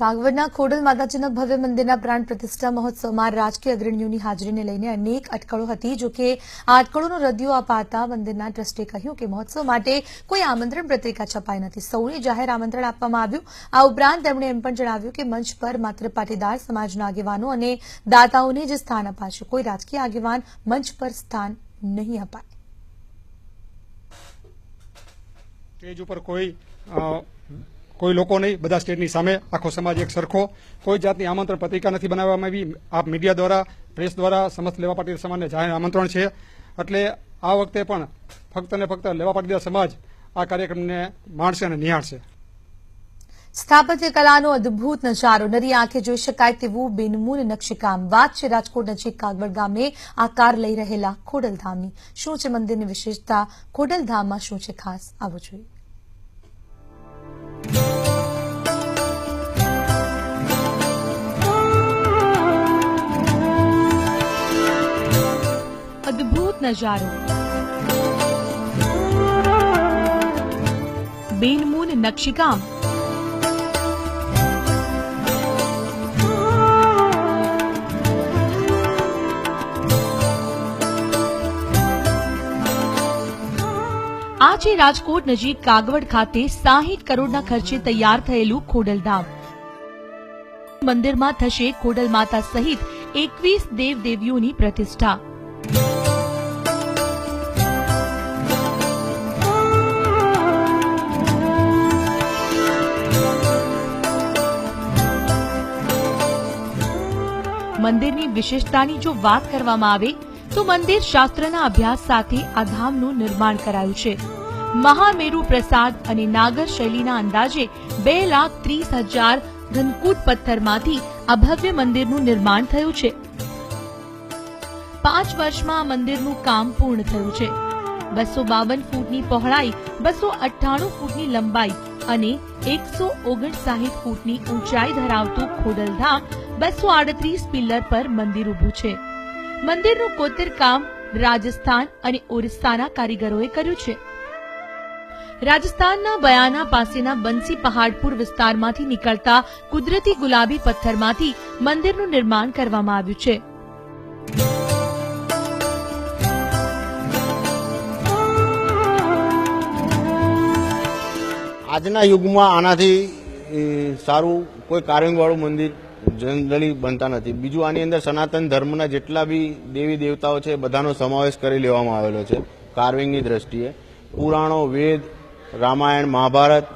કાગવડના ખોડલ માતાજીના ભવ્ય મંદિરના પ્રાણ પ્રતિષ્ઠા મહોત્સવમાં રાજકીય અગ્રણીઓની હાજરીને લઈને અનેક અટકળો હતી. જોકે આ અટકળોનો રદિયો અપાતા મંદિરના ટ્રસ્ટીએ કહ્યું કે મહોત્સવ માટે કોઈ આમંત્રણ પત્રિકા છપાઈ નથી. સૌને જાહેર આમંત્રણ આપવામાં આવ્યું. આ ઉપરાંત તેમણે એમ પણ જણાવ્યું કે મંચ પર માત્ર પાટીદાર સમાજના આગેવાનો અને દાતાઓને જ સ્થાન અપાશે. કોઈ રાજકીય આગેવાન મંચ પર સ્થાન નહીં અપાય. સ્ટેજ ઉપર કોઈ લોકો નહીં, બધા સ્ટેજની સામે આખો સમાજ એક સરખો. કોઈ જાતની આમંત્રણ પત્રિકા નથી બનાવવામાં આવી. આપ મીડિયા દ્વારા, પ્રેસ દ્વારા સમસ્ત લેવા પાટીદાર સમાજને જાહેર આમંત્રણ છે. એટલે આ વખતે પણ ફક્ત ને ફક્ત લેવા પાટીદાર સમાજ આ કાર્યક્રમને માણશે અને નિહાળશે. સ્થાપત્ય કલાનો અદભુત નજારો નરી આંખે જોઈ શકાય તેવું બેનમૂન નકશીકામ. વાત છે રાજકોટ નજીક કાગવડ ગામે આકાર લઈ રહેલા ખોડલધામની. શું છે મંદિરની વિશેષતા? ખોડલધામમાં શું છે ખાસ? આવો જોઈએ. અદભુત નજારો, બેનમૂન નકશીકામ. આ છે રાજકોટ નજીક કાગવડ ખાતે 60 કરોડના ખર્ચે તૈયાર થયેલું ખોડલધામ. મંદિરમાં થશે ખોડલ માતા સહિત 21 દેવદેવીઓની પ્રતિષ્ઠા. મંદિરની વિશેષતાની જો વાત કરવામાં આવે તો મંદિર શાસ્ત્રના અભ્યાસ સાથે આ ધામનું નિર્માણ કરાયું છે. મહામેરુ પ્રસાદ અને નાગર શૈલીના અંદાજે 2,30,000 ઘનકૂટ પથ્થરમાંથી આ ભવ્ય મંદિરનું નિર્માણ થયું છે. 5 વર્ષમાં આ મંદિરનું કામ પૂર્ણ થયું છે. 252 ફૂટની પહોળાઈ, 298 ફૂટની લંબાઈ અને 159 ફૂટની ઊંચાઈ ધરાવતું ખોડલધામ 238 પિલ્લર પર મંદિર ઉભું છે. મંદિરનું કોતરકામ રાજસ્થાન અને ઓરિસ્સાના કારીગરોએ કર્યું છે. રાજસ્થાનના બયાના પાસેના બંસી પહાડપુર વિસ્તારમાંથી નીકળતા કુદરતી ગુલાબી પથ્થરમાંથી મંદિરનું નિર્માણ કરવામાં આવ્યું છે. આજના યુગમાં આનાથી સારું કોઈ કાર્વિંગ વાળું મંદિર જનરલી બનતા નથી. બીજું, આની અંદર સનાતન ધર્મના જેટલા બી દેવી દેવતાઓ છે બધાનો સમાવેશ કરી લેવામાં આવેલો છે. કાર્વિંગની દ્રષ્ટિએ પુરાણો, વેદ, રામાયણ, મહાભારત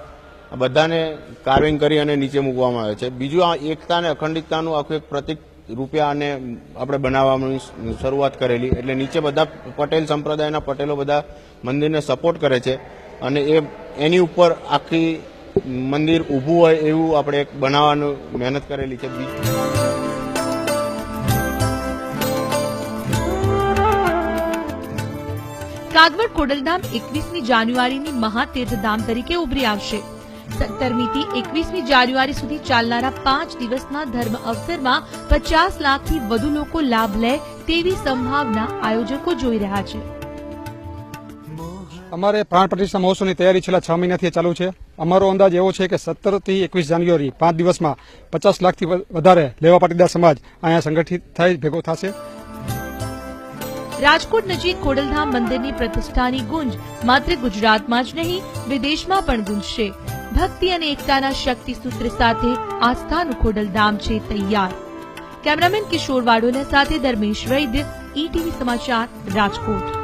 આ બધાને કાર્વિંગ કરી અને નીચે મૂકવામાં આવે છે. બીજું, આ એકતા અને અખંડિતતાનું આખું એક પ્રતિક રૂપે આને આપણે બનાવવાની શરૂઆત કરેલી. એટલે નીચે બધા પટેલ સંપ્રદાયના પટેલો બધા મંદિરને સપોર્ટ કરે છે અને એની ઉપર આખી મંદિર ઊભું હોય એવું આપણે એક બનાવવાનું મહેનત કરેલી છે. કાગવડ ખોડલધામ 21મી જાન્યુઆરીની મહાતીર્થધામ તરીકે ઉભરી આવશે. 17મી થી 21મી જાન્યુઆરી સુધી ચાલનારા 5 દિવસના ધર્મ અવસરમાં 50 લાખથી વધુ લોકો લાભ લે તેવી સંભાવના આયોજકો જોઈ રહ્યા છે. અમારે પ્રાણ પ્રતિષ્ઠા મહોત્સવની તૈયારી છેલ્લા 6 મહિનાથી ચાલુ છે. અમારો અંદાજ એવો છે કે 17 થી 21 જાન્યુઆરી 5 દિવસમાં 50 લાખથી વધારે લેવા પાટીદાર સમાજ અહીંયા સંગઠિત થઈ ભેગો થશે. રાજકોટ નજીક ખોડલધામ મંદિરની પ્રતિષ્ઠાની ગુંજ માત્ર ગુજરાતમાં જ નહીં વિદેશમાં પણ ગુંજશે. ભક્તિ અને એકતાના શક્તિ સૂત્ર સાથે આસ્થાનું ખોડલધામ છે તૈયાર. કેમેરામેન કિશોર વાડોલા સાથે ધર્મેશ વૈદ્ય, ETV સમાચાર, રાજકોટ.